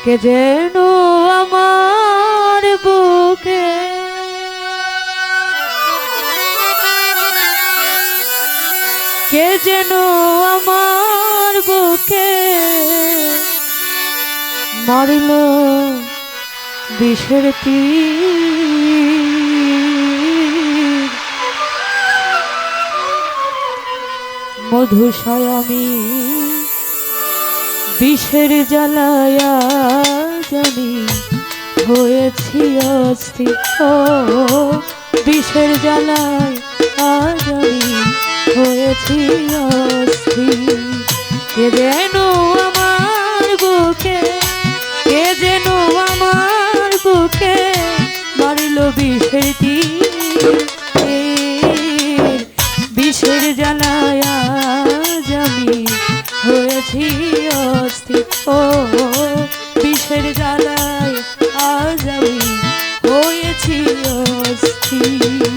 কে যেন আমার বুকে কে যেন আমার বুকে মারিল বিষের তীর মধুশয় আমি বিষের জ্বালায়া জানি হয়েছি অস্থির ও বিষের জ্বালায় আজ আমি হয়েছি অস্থির কে যেন আমার বুকে কে যেন আমার বুকে মারিল বিষের তীর বিষের জ্বালায় আজ আমি হয়েছি অস্থির ও বিষের জ্বালায় আজ আমি হয়েছি অস্থির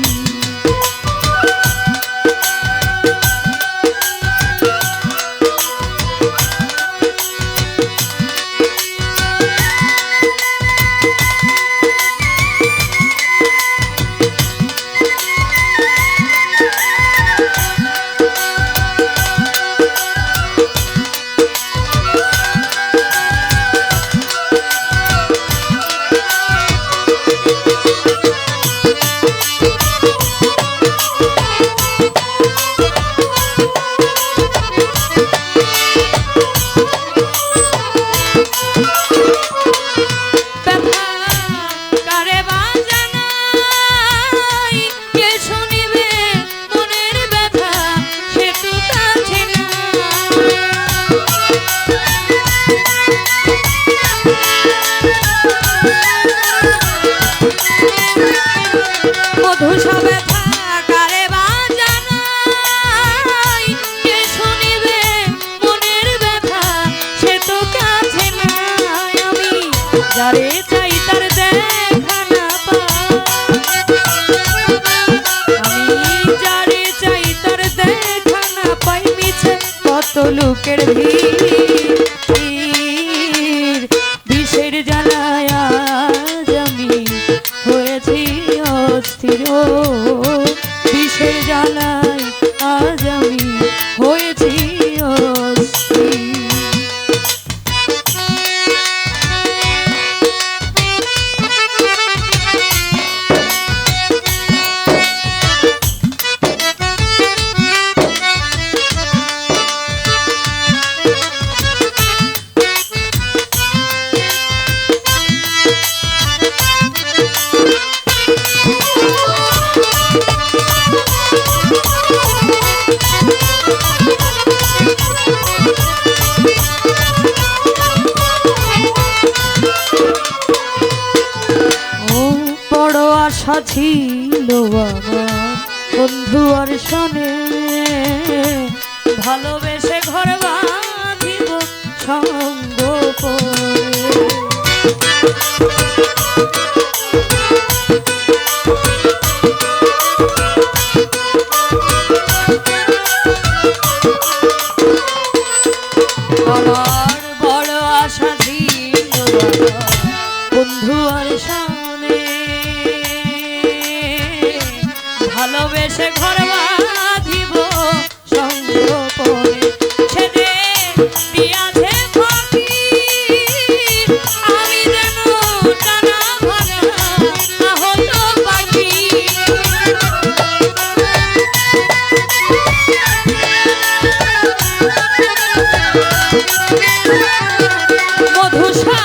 যারে চাই তার দেখা না পাই আমি যারে চাই তার দেখা না পাই মিছে কত লোকের ভিড় বিষের জ্বালায় আজ আমি হয়েছি অস্থির বিষের জ্বালায় আজ আমি হয়েছি অস্থির আশা ছিল আমার বন্ধু আর শোনে ভালোবেসে ঘর বাঁধিব সঙ্গ আমার বড় আশা ছিল বন্ধু আর শোনে ভালোবেসে ঘর বাঁধিব সঙ্গ করে ছেড়ে দিয়াছে ফাঁকি আমি যেন টানা ভাঙা হতো পাখি মধুসা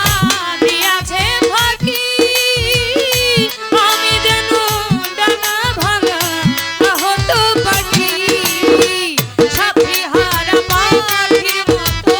দিয়াছে ফাঁকি আমি যেন ডানা ভাঙা হতো পাখি সাথী হারা পাখির মতো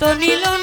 তো নিল